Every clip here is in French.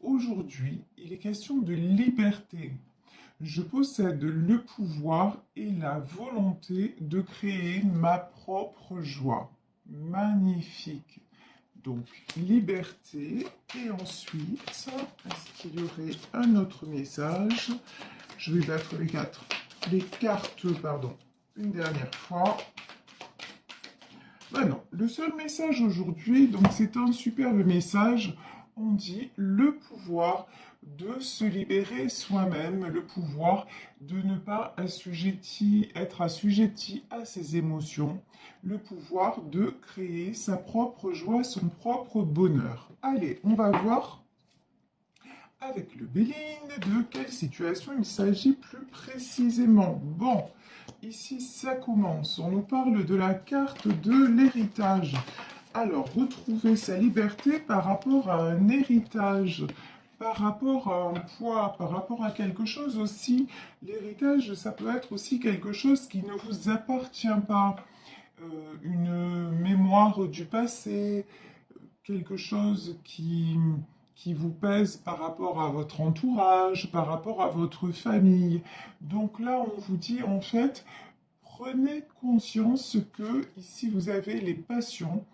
Aujourd'hui, il est question de liberté. Je possède le pouvoir et la volonté de créer ma propre joie. Magnifique. Donc, liberté. Et ensuite, est-ce qu'il y aurait un autre message? Je vais battre les cartes, pardon, une dernière fois. Ben non, le seul message aujourd'hui, donc c'est un superbe message. On dit le pouvoir de se libérer soi-même, le pouvoir de ne pas être assujetti à ses émotions, le pouvoir de créer sa propre joie, son propre bonheur. Allez, on va voir avec le Béline de quelle situation il s'agit plus précisément. Bon, ici ça commence. On nous parle de la carte de l'héritage. Alors, retrouver sa liberté par rapport à un héritage, par rapport à un poids, par rapport à quelque chose aussi. L'héritage, ça peut être aussi quelque chose qui ne vous appartient pas. Une mémoire du passé, quelque chose qui vous pèse par rapport à votre entourage, par rapport à votre famille. Donc là, on vous dit en fait, prenez conscience que ici vous avez les passions.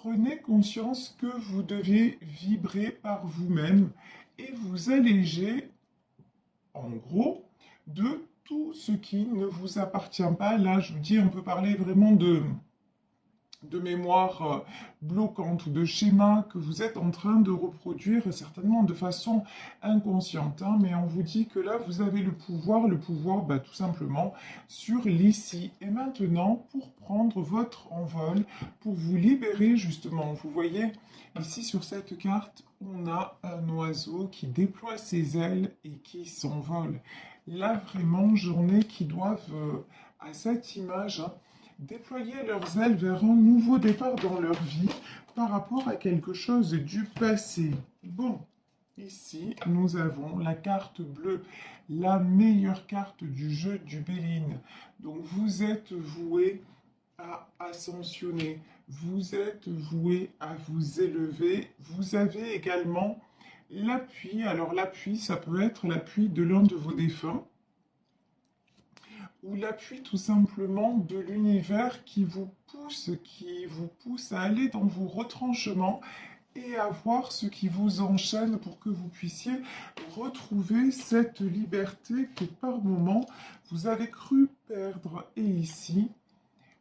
Prenez conscience que vous devez vibrer par vous-même et vous alléger, en gros, de tout ce qui ne vous appartient pas. Là, je vous dis, on peut parler vraiment de mémoire bloquante ou de schéma que vous êtes en train de reproduire certainement de façon inconsciente. Hein, mais on vous dit que là, vous avez le pouvoir bah, tout simplement sur l'ici et maintenant pour prendre votre envol, pour vous libérer justement. Vous voyez, ici sur cette carte, on a un oiseau qui déploie ses ailes et qui s'envole. Là, vraiment, journée qui doivent, à cette image, hein, déployer leurs ailes vers un nouveau départ dans leur vie par rapport à quelque chose du passé. Bon, ici, nous avons la carte bleue, la meilleure carte du jeu du Béline. Donc, vous êtes voué à ascensionner, vous êtes voué à vous élever. Vous avez également l'appui. Alors, l'appui, ça peut être l'appui de l'un de vos défunts ou l'appui tout simplement de l'univers qui vous pousse à aller dans vos retranchements et à voir ce qui vous enchaîne pour que vous puissiez retrouver cette liberté que par moment vous avez cru perdre. Et ici,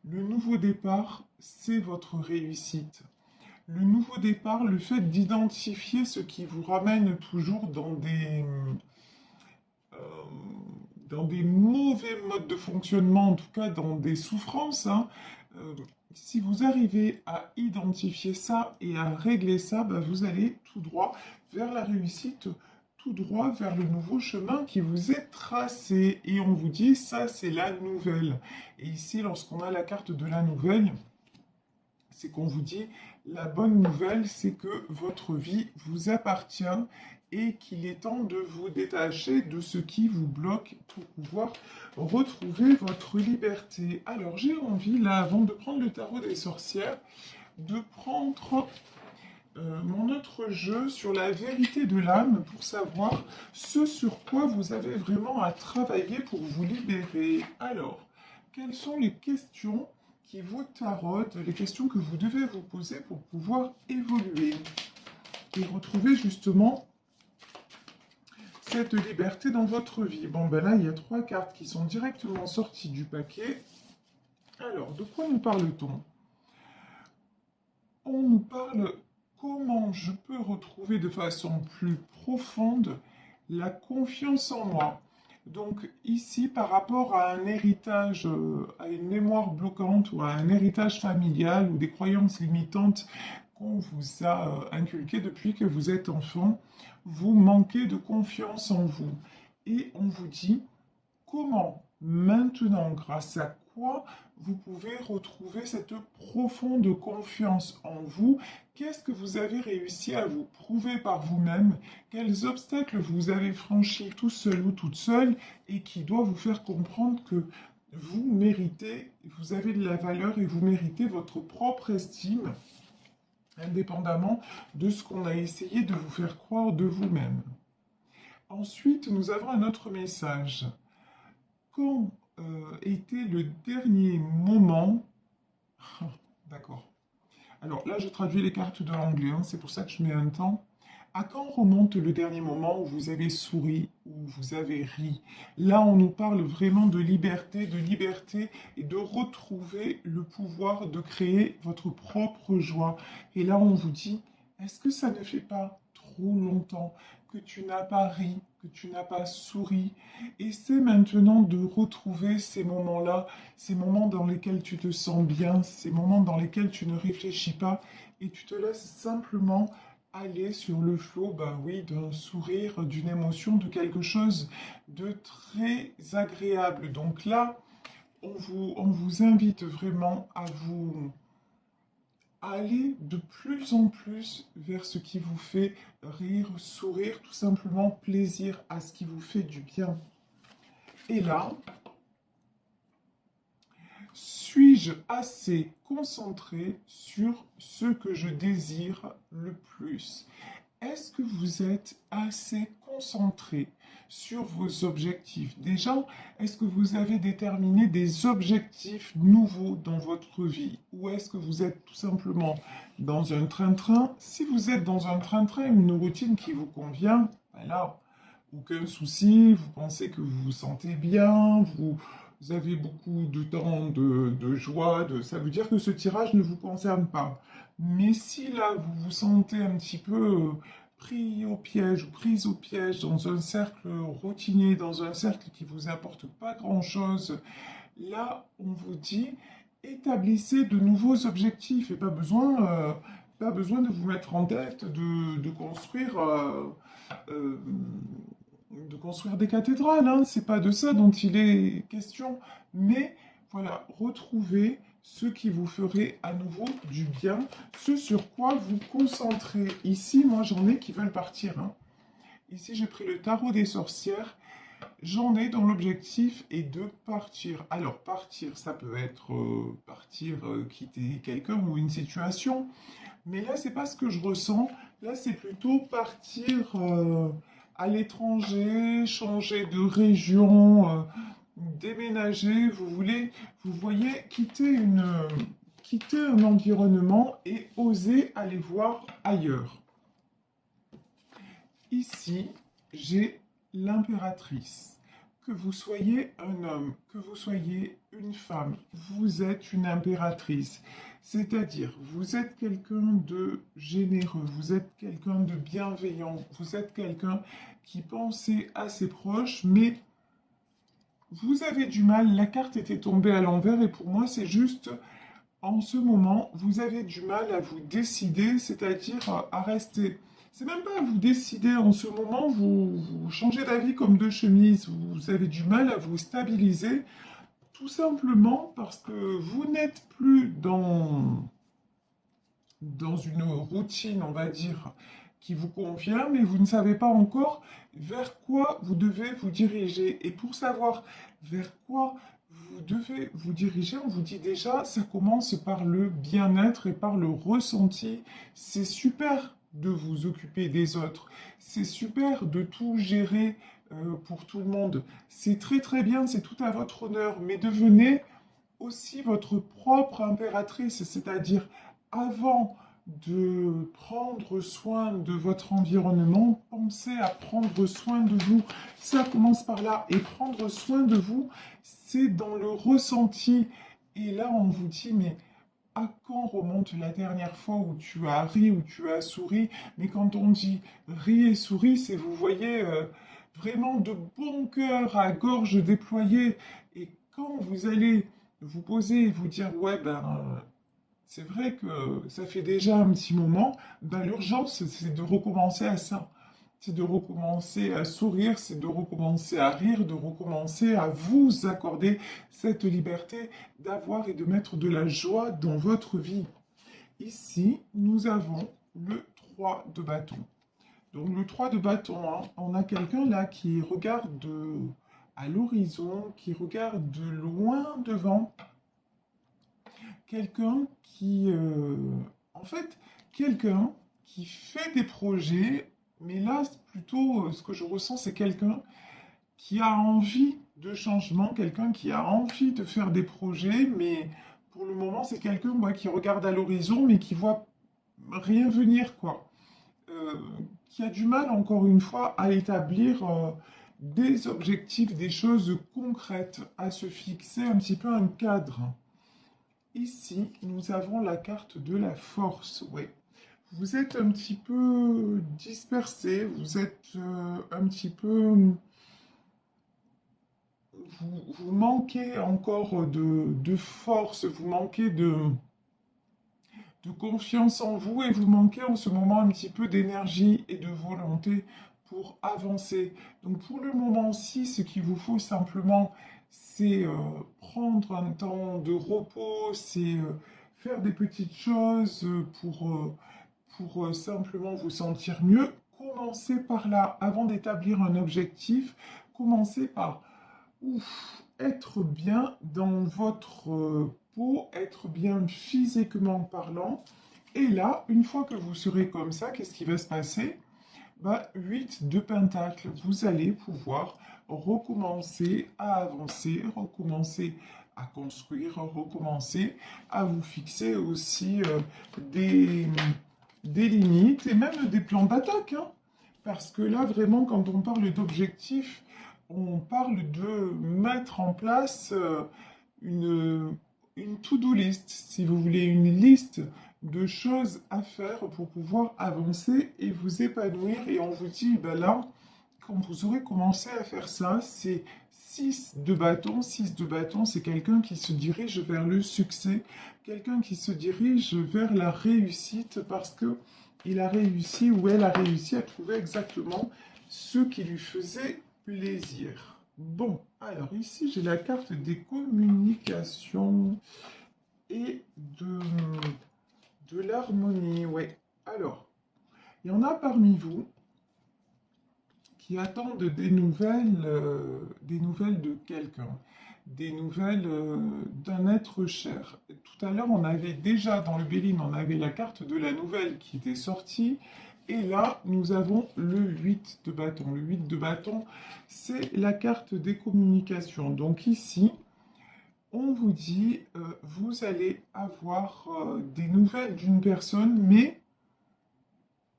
le nouveau départ, c'est votre réussite. Le nouveau départ, le fait d'identifier ce qui vous ramène toujours euh, dans des mauvais modes de fonctionnement, en tout cas dans des souffrances, hein, si vous arrivez à identifier ça et à régler ça, bah, vous allez tout droit vers la réussite, tout droit vers le nouveau chemin qui vous est tracé. Et on vous dit, ça c'est la nouvelle. Et ici, lorsqu'on a la carte de la nouvelle, c'est qu'on vous dit, la bonne nouvelle, c'est que votre vie vous appartient et qu'il est temps de vous détacher de ce qui vous bloque pour pouvoir retrouver votre liberté. Alors j'ai envie, là, avant de prendre le tarot des sorcières, de prendre mon autre jeu sur la vérité de l'âme pour savoir ce sur quoi vous avez vraiment à travailler pour vous libérer. Alors, quelles sont les questions qui vous tarautent, les questions que vous devez vous poser pour pouvoir évoluer et retrouver justement cette liberté dans votre vie? Bon, ben là, il y a trois cartes qui sont directement sorties du paquet. Alors, de quoi nous parle-t-on? On nous parle comment je peux retrouver de façon plus profonde la confiance en moi. Donc ici, par rapport à un héritage, à une mémoire bloquante ou à un héritage familial ou des croyances limitantes qu'on vous a inculquées depuis que vous êtes enfant, vous manquez de confiance en vous. Et on vous dit comment maintenant, grâce à quoi vous pouvez retrouver cette profonde confiance en vous? Qu'est-ce que vous avez réussi à vous prouver par vous-même? Quels obstacles vous avez franchis tout seul ou toute seule et qui doit vous faire comprendre que vous méritez, vous avez de la valeur et vous méritez votre propre estime indépendamment de ce qu'on a essayé de vous faire croire de vous-même. Ensuite, nous avons un autre message. Quand était le dernier moment... D'accord. Alors là, je traduis les cartes de l'anglais, hein, c'est pour ça que je mets un temps. À quand remonte le dernier moment où vous avez souri, où vous avez ri? Là, on nous parle vraiment de liberté et de retrouver le pouvoir de créer votre propre joie. Et là, on vous dit, est-ce que ça ne fait pas trop longtemps que tu n'as pas ri, que tu n'as pas souri? Essaie maintenant de retrouver ces moments-là, ces moments dans lesquels tu te sens bien, ces moments dans lesquels tu ne réfléchis pas et tu te laisses simplement aller sur le flot, ben oui, d'un sourire, d'une émotion, de quelque chose de très agréable. Donc là, on vous invite vraiment à aller de plus en plus vers ce qui vous fait rire, sourire, tout simplement plaisir à ce qui vous fait du bien. Et là, suis-je assez concentré sur ce que je désire le plus? Est-ce que vous êtes assez concentré sur vos objectifs? Déjà, est-ce que vous avez déterminé des objectifs nouveaux dans votre vie? Ou est-ce que vous êtes tout simplement dans un train-train? Si vous êtes dans un train-train, une routine qui vous convient, ben là, aucun souci, vous pensez que vous vous sentez bien, vous avez beaucoup de temps de joie, ça veut dire que ce tirage ne vous concerne pas. Mais si là, vous vous sentez un petit peu pris au piège ou prise au piège dans un cercle routinier, dans un cercle qui vous apporte pas grand-chose, là, on vous dit, établissez de nouveaux objectifs et pas besoin de vous mettre en tête euh, de construire des cathédrales, hein. C'est pas de ça dont il est question, mais voilà, retrouvez ce qui vous ferait à nouveau du bien, ce sur quoi vous concentrez. Ici, moi, j'en ai qui veulent partir, hein. Ici, j'ai pris le tarot des sorcières. J'en ai dont l'objectif est de partir. Alors, partir, ça peut être partir, quitter quelqu'un ou une situation. Mais là, c'est pas ce que je ressens. Là, c'est plutôt partir à l'étranger, changer de région, déménager. Vous voyez, quitter un environnement et oser aller voir ailleurs. Ici, j'ai l'impératrice. Que vous soyez un homme, que vous soyez une femme, vous êtes une impératrice. C'est-à-dire, vous êtes quelqu'un de généreux, vous êtes quelqu'un de bienveillant, vous êtes quelqu'un qui pensait à ses proches, mais vous avez du mal, la carte était tombée à l'envers et pour moi, c'est juste, en ce moment, vous avez du mal à vous décider, c'est-à-dire à rester. C'est même pas à vous décider en ce moment, vous changez d'avis comme deux chemises, vous avez du mal à vous stabiliser, tout simplement parce que vous n'êtes plus dans une routine, on va dire, qui vous convient, mais vous ne savez pas encore vers quoi vous devez vous diriger. Et pour savoir vers quoi vous devez vous diriger, on vous dit déjà, ça commence par le bien-être et par le ressenti. C'est super de vous occuper des autres. C'est super de tout gérer pour tout le monde. C'est très très bien, c'est tout à votre honneur. Mais devenez aussi votre propre impératrice, c'est-à-dire avant de prendre soin de votre environnement, pensez à prendre soin de vous. Ça commence par là. Et prendre soin de vous, c'est dans le ressenti. Et là, on vous dit, mais à quand remonte la dernière fois où tu as ri, où tu as souri? Mais quand on dit ri et souris, c'est, vous voyez, vraiment de bon cœur, à gorge déployée. Et quand vous allez vous poser et vous dire, ouais, ben, c'est vrai que ça fait déjà un petit moment, ben, l'urgence, c'est de recommencer à ça. C'est de recommencer à sourire, c'est de recommencer à rire, de recommencer à vous accorder cette liberté d'avoir et de mettre de la joie dans votre vie. Ici, nous avons le 3 de bâton. Donc le 3 de bâton, hein, on a quelqu'un là qui regarde à l'horizon, qui regarde de loin devant, quelqu'un qui, en fait, quelqu'un qui fait des projets, mais là, plutôt, ce que je ressens, c'est quelqu'un qui a envie de changement, quelqu'un qui a envie de faire des projets, mais pour le moment, c'est quelqu'un qui regarde à l'horizon, mais qui voit rien venir, quoi. Qui a du mal, encore une fois, à établir des objectifs, des choses concrètes, à se fixer un petit peu un cadre. Ici, nous avons la carte de la force, ouais. Vous êtes un petit peu dispersé, vous êtes un petit peu... Vous manquez encore de force, vous manquez de confiance en vous et vous manquez en ce moment un petit peu d'énergie et de volonté pour avancer. Donc pour le moment-ci, ce qu'il vous faut simplement, c'est prendre un temps de repos, c'est faire des petites choses pour simplement vous sentir mieux. Commencez par là, avant d'établir un objectif, commencez par être bien dans votre peau, être bien physiquement parlant. Et là, une fois que vous serez comme ça, qu'est-ce qui va se passer? 8 de Pentacle, vous allez pouvoir recommencer à avancer, recommencer à construire, recommencer à vous fixer aussi des, des limites et même des plans d'attaque, hein. Parce que là, vraiment, quand on parle d'objectifs, on parle de mettre en place une to-do list, si vous voulez, une liste de choses à faire pour pouvoir avancer et vous épanouir. Et on vous dit, ben là, quand vous aurez commencé à faire ça, c'est 6 de bâton. 6 de bâton, c'est quelqu'un qui se dirige vers le succès, quelqu'un qui se dirige vers la réussite parce que il a réussi ou elle a réussi à trouver exactement ce qui lui faisait plaisir. Bon, alors ici j'ai la carte des communications et de l'harmonie. Ouais. Alors, il y en a parmi vous qui attendent des nouvelles de quelqu'un, des nouvelles d'un être cher. Tout à l'heure, on avait déjà dans le Béline, on avait la carte de la nouvelle qui était sortie. Et là, nous avons le 8 de bâton. Le 8 de bâton, c'est la carte des communications. Donc ici, on vous dit, vous allez avoir des nouvelles d'une personne, mais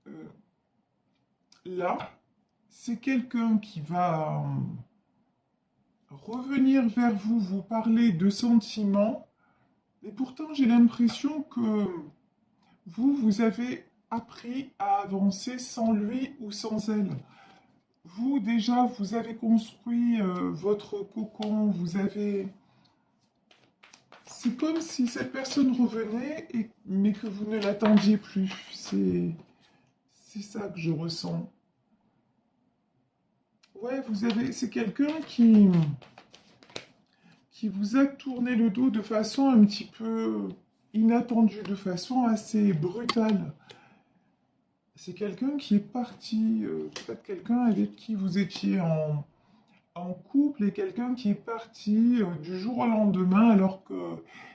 euh, là, c'est quelqu'un qui va revenir vers vous, vous parler de sentiments, et pourtant j'ai l'impression que vous avez appris à avancer sans lui ou sans elle. Vous, déjà, vous avez construit votre cocon, vous avez... C'est comme si cette personne revenait, mais que vous ne l'attendiez plus. C'est ça que je ressens. Ouais, c'est quelqu'un qui vous a tourné le dos de façon un petit peu inattendue, de façon assez brutale. C'est quelqu'un qui est parti, peut-être quelqu'un avec qui vous étiez en couple et quelqu'un qui est parti du jour au lendemain alors que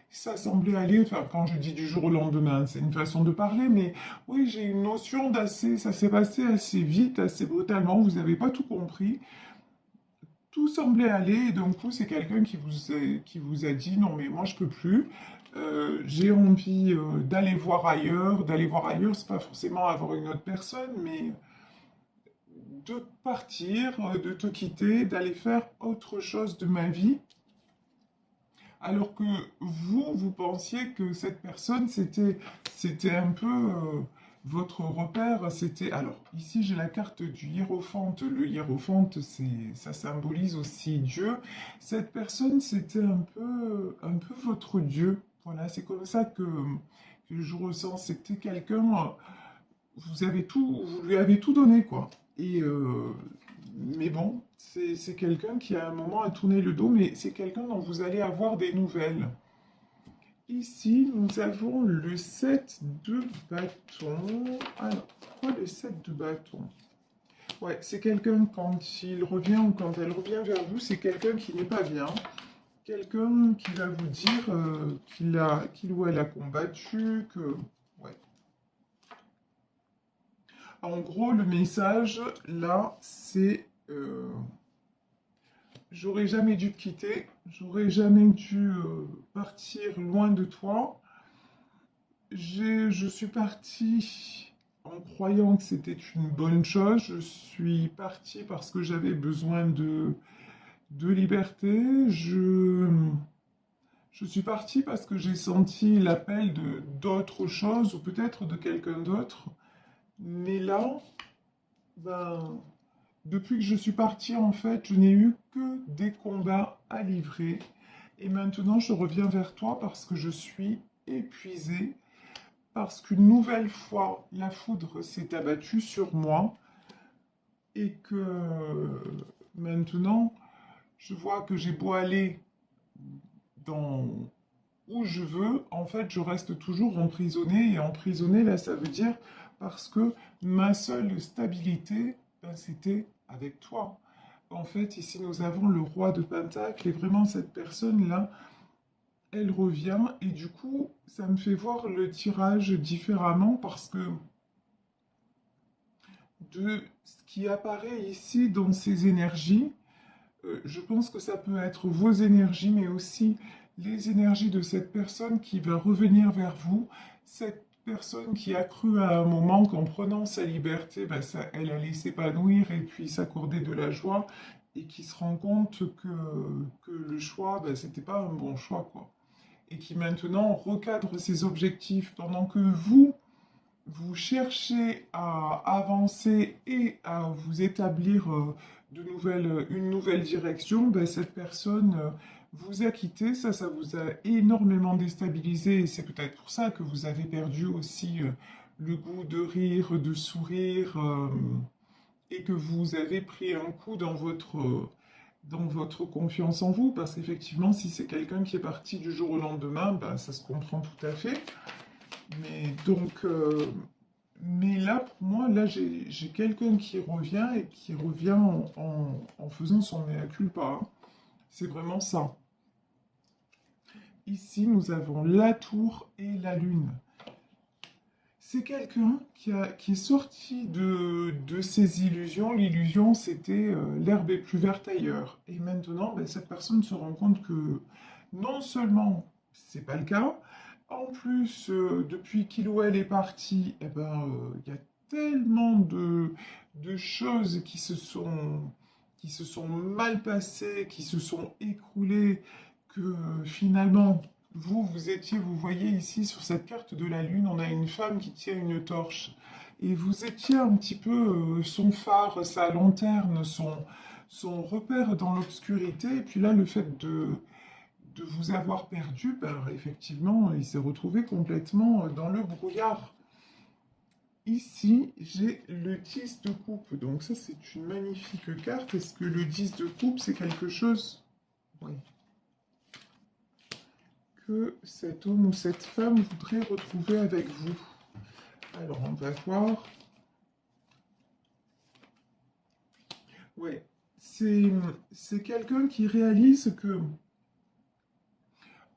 ça semblait aller, enfin quand je dis du jour au lendemain, c'est une façon de parler, mais oui, j'ai une notion d'assez, ça s'est passé assez vite, assez brutalement, vous n'avez pas tout compris. Tout semblait aller, et d'un coup, c'est quelqu'un qui vous a dit, non mais moi je peux plus, j'ai envie d'aller voir ailleurs, c'est pas forcément avoir une autre personne, mais de partir, de te quitter, d'aller faire autre chose de ma vie, alors que vous pensiez que cette personne, c'était un peu votre repère, c'était... Alors, ici, j'ai la carte du hiérophante. Le hiérophante, ça symbolise aussi Dieu. Cette personne, c'était un peu votre Dieu. Voilà, c'est comme ça que je ressens. C'était quelqu'un, vous lui avez tout donné, quoi. Et, mais bon, c'est quelqu'un qui à un moment a tourné le dos, mais c'est quelqu'un dont vous allez avoir des nouvelles. Ici, nous avons le 7 de bâton. Alors, pourquoi le 7 de bâton? Ouais, c'est quelqu'un quand il revient ou quand elle revient vers vous, c'est quelqu'un qui n'est pas bien. Quelqu'un qui va vous dire qu'il ou elle a combattu, que... Ouais. En gros, le message, là, c'est j'aurais jamais dû te quitter, j'aurais jamais dû partir loin de toi. Je suis partie en croyant que c'était une bonne chose. Je suis partie parce que j'avais besoin de liberté. Je suis partie parce que j'ai senti l'appel de d'autre chose ou peut-être de quelqu'un d'autre. Mais là, ben, depuis que je suis partie, en fait, je n'ai eu que des combats à livrer. Et maintenant, je reviens vers toi parce que je suis épuisée, parce qu'une nouvelle fois, la foudre s'est abattue sur moi et que maintenant, je vois que j'ai beau aller dans où je veux, en fait, je reste toujours emprisonnée. Et emprisonnée, là, ça veut dire parce que ma seule stabilité, ben, c'était avec toi. En fait, ici, nous avons le roi de Pentacle et vraiment, cette personne-là, elle revient. Et du coup, ça me fait voir le tirage différemment parce que de ce qui apparaît ici dans ces énergies, je pense que ça peut être vos énergies, mais aussi les énergies de cette personne qui va revenir vers vous, cette personne qui a cru à un moment qu'en prenant sa liberté, ben, elle allait s'épanouir et puis s'accorder de la joie, et qui se rend compte que le choix, ben, c'était pas un bon choix, quoi. Et qui maintenant recadre ses objectifs pendant que vous cherchez à avancer et à vous établir une nouvelle direction, ben, cette personne vous a quitté. Ça vous a énormément déstabilisé et c'est peut-être pour ça que vous avez perdu aussi le goût de rire, de sourire et que vous avez pris un coup dans votre confiance en vous. Parce qu'effectivement, si c'est quelqu'un qui est parti du jour au lendemain, ben, ça se comprend tout à fait. Mais donc, mais là, pour moi, là, j'ai quelqu'un qui revient et qui revient en faisant son mea culpa, hein. C'est vraiment ça. Ici, nous avons la tour et la lune. C'est quelqu'un qui est sorti de ses illusions. L'illusion, c'était l'herbe est plus verte ailleurs. Et maintenant, ben, cette personne se rend compte que non seulement c'est pas le cas, en plus, depuis qu'il ou elle est parti, eh ben, il y a tellement de choses qui se sont mal passées, qui se sont écroulées, que finalement, vous voyez ici sur cette carte de la Lune, on a une femme qui tient une torche. Et vous étiez un petit peu son phare, sa lanterne, son repère dans l'obscurité. Et puis là, le fait de vous avoir perdu, ben, effectivement, il s'est retrouvé complètement dans le brouillard. Ici, j'ai le 10 de coupe. Donc ça, c'est une magnifique carte. Est-ce que le 10 de coupe, c'est quelque chose, oui, que cet homme ou cette femme voudrait retrouver avec vous? Alors, on va voir. Ouais, c'est quelqu'un qui réalise que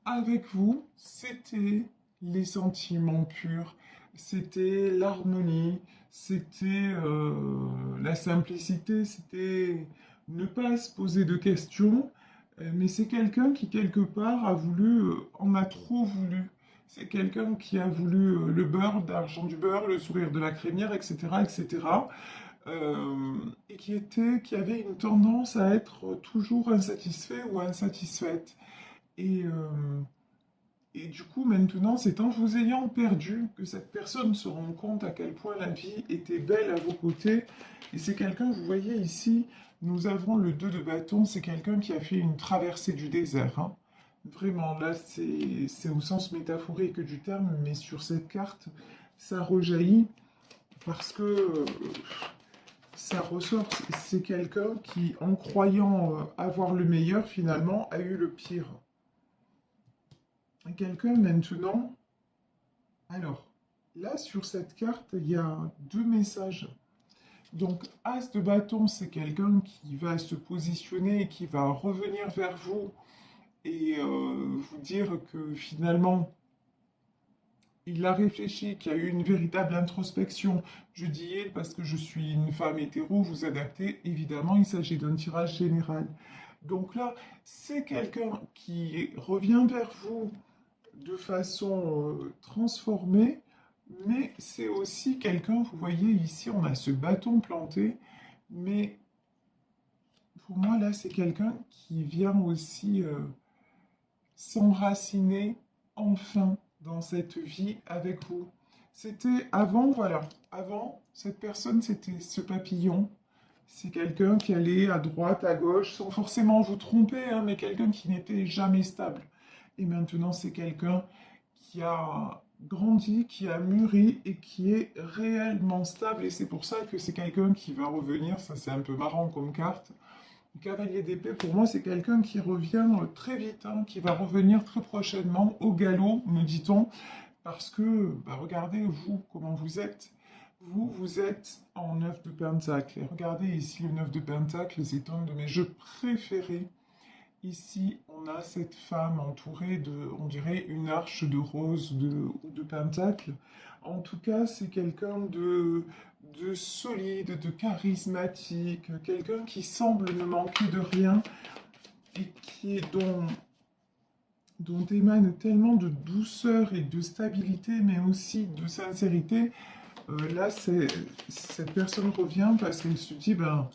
avec vous, c'était les sentiments purs, c'était l'harmonie, c'était la simplicité, c'était ne pas se poser de questions. Mais c'est quelqu'un qui, quelque part, a voulu, en a trop voulu. C'est quelqu'un qui a voulu le beurre, l'argent du beurre, le sourire de la crémière, etc., etc. Et qui avait une tendance à être toujours insatisfait ou insatisfaite. Et, euh, et du coup, maintenant, c'est en vous ayant perdu que cette personne se rend compte à quel point la vie était belle à vos côtés. Et c'est quelqu'un, vous voyez ici, nous avons le 2 de bâton, c'est quelqu'un qui a fait une traversée du désert, hein. Vraiment, là, c'est au sens métaphorique du terme, mais sur cette carte, ça rejaillit parce que ça ressort. C'est quelqu'un qui, en croyant avoir le meilleur, finalement, a eu le pire. Quelqu'un maintenant. Alors, là, sur cette carte, il y a deux messages. Donc, As de bâton, c'est quelqu'un qui va se positionner et qui va revenir vers vous et vous dire que finalement, il a réfléchi, qu'il y a eu une véritable introspection. Je dis il parce que je suis une femme hétéro, vous adaptez, évidemment, il s'agit d'un tirage général. Donc là, c'est quelqu'un qui revient vers vous de façon transformée, mais c'est aussi quelqu'un, vous voyez ici, on a ce bâton planté, mais pour moi, là, c'est quelqu'un qui vient aussi s'enraciner enfin dans cette vie avec vous. C'était avant, voilà, avant, cette personne, c'était ce papillon. C'est quelqu'un qui allait à droite, à gauche, sans forcément vous tromper, hein, mais quelqu'un qui n'était jamais stable. Et maintenant, c'est quelqu'un qui a grandi, qui a mûri et qui est réellement stable. Et c'est pour ça que c'est quelqu'un qui va revenir. Ça, c'est un peu marrant comme carte. Le cavalier d'épée, pour moi, c'est quelqu'un qui revient très vite, hein, qui va revenir très prochainement au galop, me dit-on, parce que, bah, regardez, vous, comment vous êtes. Vous, vous êtes en 9 de Pentacle. Et regardez ici, le 9 de Pentacle, c'est un de mes jeux préférés. Ici, on a cette femme entourée de, on dirait, une arche de rose ou de Pentacle. En tout cas, c'est quelqu'un de solide, de charismatique, quelqu'un qui semble ne manquer de rien et dont émane tellement de douceur et de stabilité, mais aussi de sincérité. Là, cette personne revient parce qu'elle se dit, ben,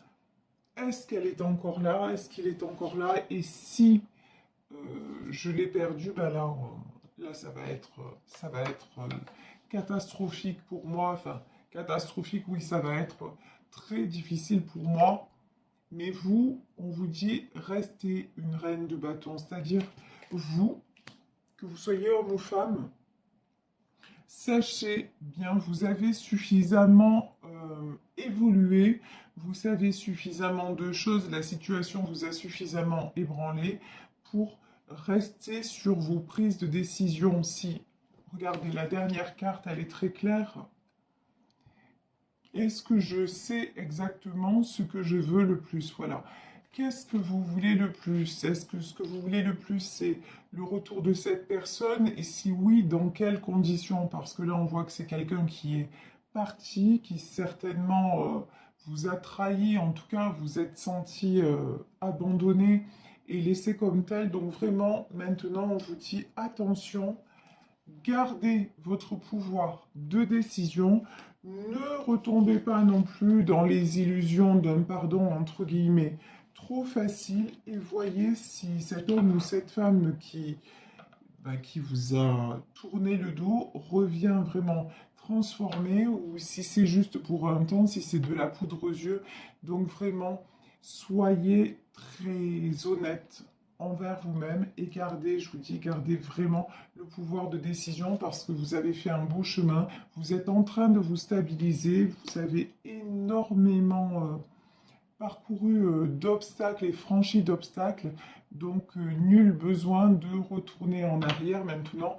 est-ce qu'elle est encore là? Est-ce qu'il est encore là? Et si euh, je l'ai perdu, ben là, là, ça va être catastrophique pour moi. Enfin, catastrophique, oui, ça va être très difficile pour moi. Mais vous, on vous dit, restez une reine de bâton. C'est-à-dire, vous, que vous soyez homme ou femme, sachez bien, vous avez suffisamment évolué, vous savez suffisamment de choses, la situation vous a suffisamment ébranlé pour rester sur vos prises de décision. Si, regardez, la dernière carte, elle est très claire. Est-ce que je sais exactement ce que je veux le plus? Voilà. Qu'est-ce que vous voulez le plus? Est-ce que ce que vous voulez le plus, c'est le retour de cette personne? Et si oui, dans quelles conditions? Parce que là, on voit que c'est quelqu'un qui est parti, qui certainement vous a trahi, en tout cas, vous êtes senti abandonné et laissé comme tel. Donc vraiment, maintenant, on vous dit attention, gardez votre pouvoir de décision. Ne retombez pas non plus dans les illusions d'un pardon entre guillemets trop facile et voyez si cet homme ou cette femme qui vous a tourné le dos revient vraiment transformé ou si c'est juste pour un temps, si c'est de la poudre aux yeux. Donc vraiment, soyez très honnête envers vous-même et gardez, je vous dis, gardez vraiment le pouvoir de décision parce que vous avez fait un beau chemin, vous êtes en train de vous stabiliser, vous avez énormément parcouru d'obstacles et franchi d'obstacles, donc nul besoin de retourner en arrière maintenant.